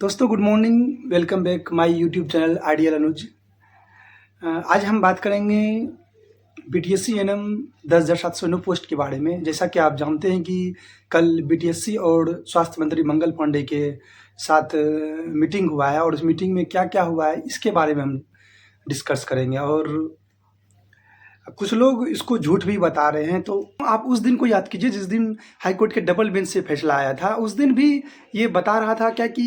दोस्तों good morning, welcome back my YouTube channel ideal Anuj. आज हम बात करेंगे बीटीएससी एनएम 10,709 पोस्ट के बारे में। जैसा कि आप जानते हैं कि कल बीटीएससी और स्वास्थ्य मंत्री मंगल पांडे के साथ मीटिंग हुआ है और उस मीटिंग में क्या क्या हुआ है इसके बारे में हम डिस्कस करेंगे। और कुछ लोग इसको झूठ भी बता रहे हैं, तो आप उस दिन को याद कीजिए जिस दिन हाईकोर्ट के डबल बेंच से फैसला आया था। उस दिन भी ये बता रहा था क्या कि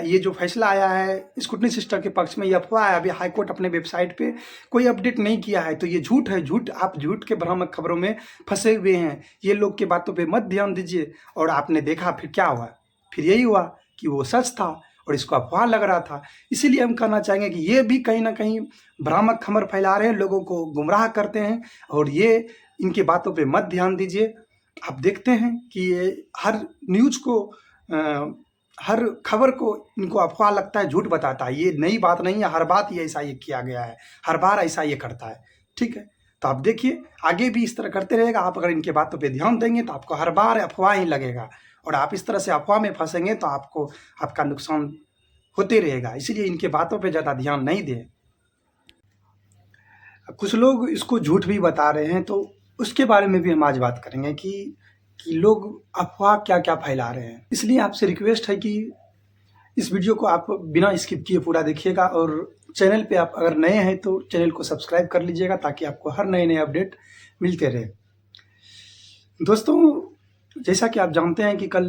ये जो फैसला आया है स्क्रूटनी सिस्टम के पक्ष में, ये अफवाह है। अभी हाईकोर्ट अपने वेबसाइट पे कोई अपडेट नहीं किया है, तो ये झूठ है। झूठ, आप झूठ के भ्रामक खबरों में फंसे हुए हैं। ये लोग के बातों पर मत ध्यान दीजिए। और आपने देखा फिर क्या हुआ, फिर यही हुआ कि वो सच था और इसको अफवाह लग रहा था। इसीलिए हम कहना चाहेंगे कि ये भी कहीं ना कहीं भ्रामक खबर फैला रहे हैं, लोगों को गुमराह करते हैं। और ये इनकी बातों पे मत ध्यान दीजिए। आप देखते हैं कि ये हर न्यूज को हर खबर को इनको अफवाह लगता है, झूठ बताता है। ये नई बात नहीं है, हर बात ये ऐसा ये किया गया है, हर बार ऐसा ये करता है। ठीक है, तो आप देखिए आगे भी इस तरह करते रहेगा। आप अगर इनके बातों पे ध्यान देंगे तो आपको हर बार अफवाह ही लगेगा, और आप इस तरह से अफवाह में फंसेंगे तो आपका नुकसान होते रहेगा। इसीलिए इनके बातों पे ज़्यादा ध्यान नहीं दें। कुछ लोग इसको झूठ भी बता रहे हैं, तो उसके बारे में भी हम आज बात करेंगे कि लोग अफवाह क्या क्या फैला रहे हैं। इसलिए आपसे रिक्वेस्ट है कि इस वीडियो को आप बिना स्किप किए पूरा देखिएगा, और चैनल पे आप अगर नए हैं तो चैनल को सब्सक्राइब कर लीजिएगा ताकि आपको हर नए नए अपडेट मिलते रहे। दोस्तों, जैसा कि आप जानते हैं कि कल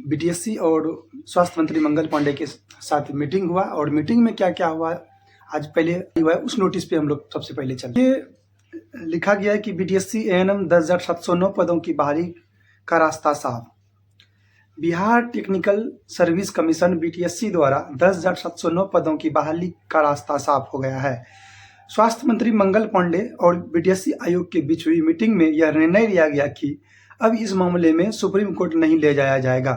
बीटीएससी और स्वास्थ्य मंत्री मंगल पांडे के साथ मीटिंग हुआ, और मीटिंग में क्या क्या हुआ आज पहले हुआ है उस नोटिस पे हम लोग सबसे पहले चलते हैं। ये लिखा गया है कि बीटीएससी एएनएम 10,709 पदों की बहाली का रास्ता साफ। Bihar technical service commission BTSC द्वारा 10,709 पदों की बहाली का रास्ता साफ हो गया है। स्वास्थ्य मंत्री मंगल पांडे और बीटीएससी आयोग के बीच हुई मीटिंग में यह निर्णय लिया गया कि अब इस मामले में सुप्रीम कोर्ट नहीं ले जाया जाएगा।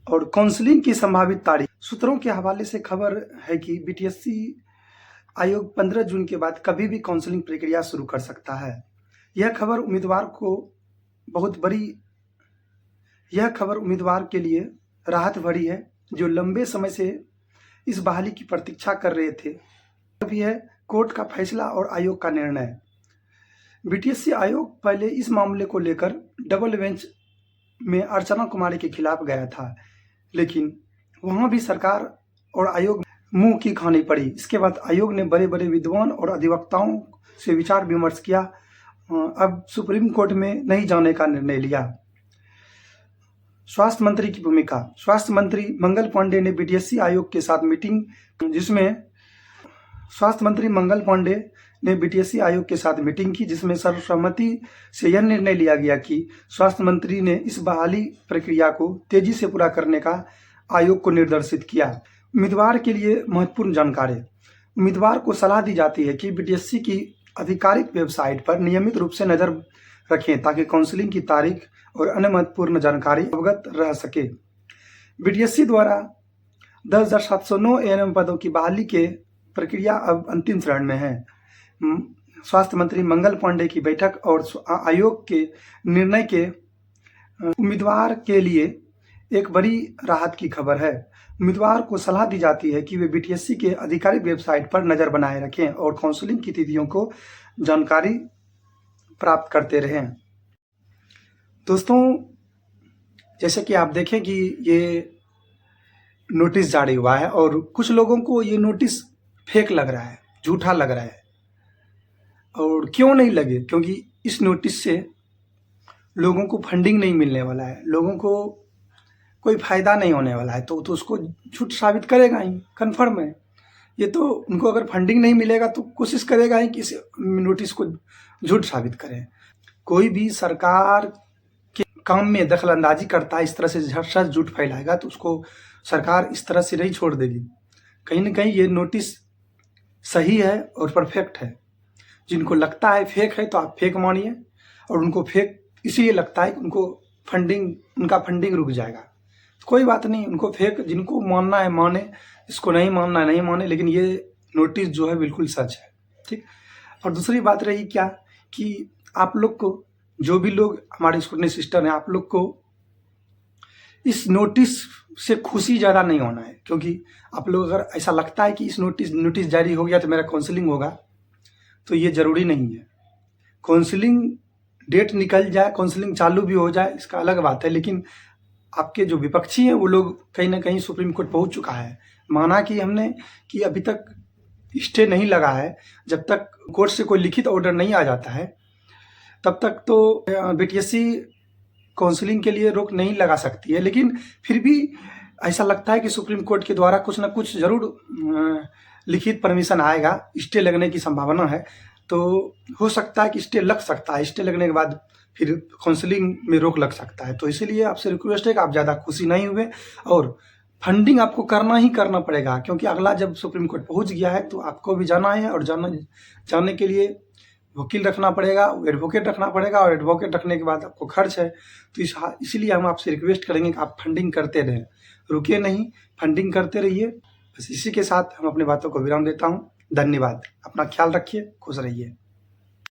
और काउंसलिंग की संभावित तारीख, सूत्रों के हवाले से खबर है कि बीटीएससी आयोग 15 जून के बाद कभी भी काउंसलिंग प्रक्रिया शुरू कर सकता है। यह खबर उम्मीदवार के लिए राहत भरी है, जो लंबे समय से इस बहाली की प्रतीक्षा कर रहे थे। अभी है कोर्ट का फैसला और आयोग का निर्णय। बीटीएससी आयोग पहले इस मामले को लेकर डबल बेंच में अर्चना कुमारी के खिलाफ गया था, लेकिन वहां भी सरकार और आयोग मुंह की खानी पड़ी। इसके बाद आयोग ने बड़े बड़े विद्वान और अधिवक्ताओं से विचार विमर्श किया, अब सुप्रीम कोर्ट में नहीं जाने का निर्णय लिया। स्वास्थ्य मंत्री की भूमिका, स्वास्थ्य मंत्री मंगल पांडे ने बीटीएससी आयोग के साथ मीटिंग, जिसमें स्वास्थ्य मंत्री मंगल पांडे ने बीटीएससी आयोग के साथ मीटिंग की, जिसमें सर्वसम्मति से यह निर्णय लिया गया कि स्वास्थ्य मंत्री ने इस बहाली प्रक्रिया को तेजी से पूरा करने का आयोग को निर्देशित किया। उम्मीदवार के लिए महत्वपूर्ण जानकारी, उम्मीदवार को सलाह दी जाती है कि बीटीएससी की आधिकारिक वेबसाइट पर नियमित रूप से नजर रखें ताकि काउंसलिंग की तारीख और अन्य महत्वपूर्ण जानकारी अवगत रह सके। बीटीएससी द्वारा 10,709 एएनएम पदों की बहाली के प्रक्रिया अब अंतिम चरण में है। स्वास्थ्य मंत्री मंगल पांडे की बैठक और आयोग के निर्णय के उम्मीदवार के लिए एक बड़ी राहत की खबर है। उम्मीदवार को सलाह दी जाती है कि वे बीटीएससी के आधिकारिक वेबसाइट पर नजर बनाए रखें और काउंसलिंग की तिथियों को जानकारी प्राप्त करते रहें। दोस्तों, जैसे कि आप देखें कि ये नोटिस जारी हुआ है और कुछ लोगों को ये नोटिस फेक लग रहा है, झूठा लग रहा है। और क्यों नहीं लगे? क्योंकि इस नोटिस से लोगों को फंडिंग नहीं मिलने वाला है, लोगों को कोई फायदा नहीं होने वाला है, तो उसको झूठ साबित करेगा ही, कन्फर्म है। ये तो उनको अगर फंडिंग नहीं मिलेगा तो कोशिश करेगा ही कि इस नोटिस को झूठ साबित करें। कोई भी सरकार के काम में दखल अंदाजी करता है, इस तरह से सच झूठ फैलाएगा तो उसको सरकार इस तरह से नहीं छोड़ देगी। कहीं ना कहीं ये नोटिस सही है और परफेक्ट है। जिनको लगता है फेक है तो आप फेक मानिए, और उनको फेक इसलिए लगता है कि उनका फंडिंग रुक जाएगा, तो कोई बात नहीं, उनको फेक, जिनको मानना है माने, इसको नहीं मानना है नहीं माने, लेकिन ये नोटिस जो है बिल्कुल सच है। ठीक। और दूसरी बात रही क्या कि आप लोग को, जो भी लोग हमारे स्क्रूटनी सिस्टम है, आप लोग को इस नोटिस से खुशी ज़्यादा नहीं होना है, क्योंकि आप लोग अगर ऐसा लगता है कि इस नोटिस जारी हो गया तो मेरा काउंसलिंग होगा, तो ये ज़रूरी नहीं है। काउंसलिंग डेट निकल जाए, काउंसलिंग चालू भी हो जाए, इसका अलग बात है, लेकिन आपके जो विपक्षी हैं वो लोग कहीं ना कहीं सुप्रीम कोर्ट पहुंच चुका है। माना कि हमने कि अभी तक स्टे नहीं लगा है, जब तक कोर्ट से कोई लिखित ऑर्डर नहीं आ जाता है तब तक तो बीटीएससी काउंसलिंग के लिए रोक नहीं लगा सकती है। लेकिन फिर भी ऐसा लगता है कि सुप्रीम कोर्ट के द्वारा कुछ ना कुछ जरूर लिखित परमिशन आएगा, स्टे लगने की संभावना है। तो हो सकता है कि स्टे लग सकता है, स्टे लगने के बाद फिर काउंसलिंग में रोक लग सकता है। तो इसीलिए आपसे रिक्वेस्ट है कि आप ज़्यादा खुशी नहीं हुए, और फंडिंग आपको करना ही करना पड़ेगा, क्योंकि अगला जब सुप्रीम कोर्ट पहुंच गया है तो आपको भी जाना है, और जाने के लिए वकील रखना पड़ेगा, एडवोकेट रखना पड़ेगा, और एडवोकेट रखने के बाद आपको खर्च है। तो इसीलिए हम आपसे रिक्वेस्ट करेंगे कि आप फंडिंग करते रहें, रुकिए नहीं, फंडिंग करते रहिए। बस इसी के साथ हम अपनी बातों को विराम देता हूँ। धन्यवाद। अपना ख्याल रखिए, खुश रहिए।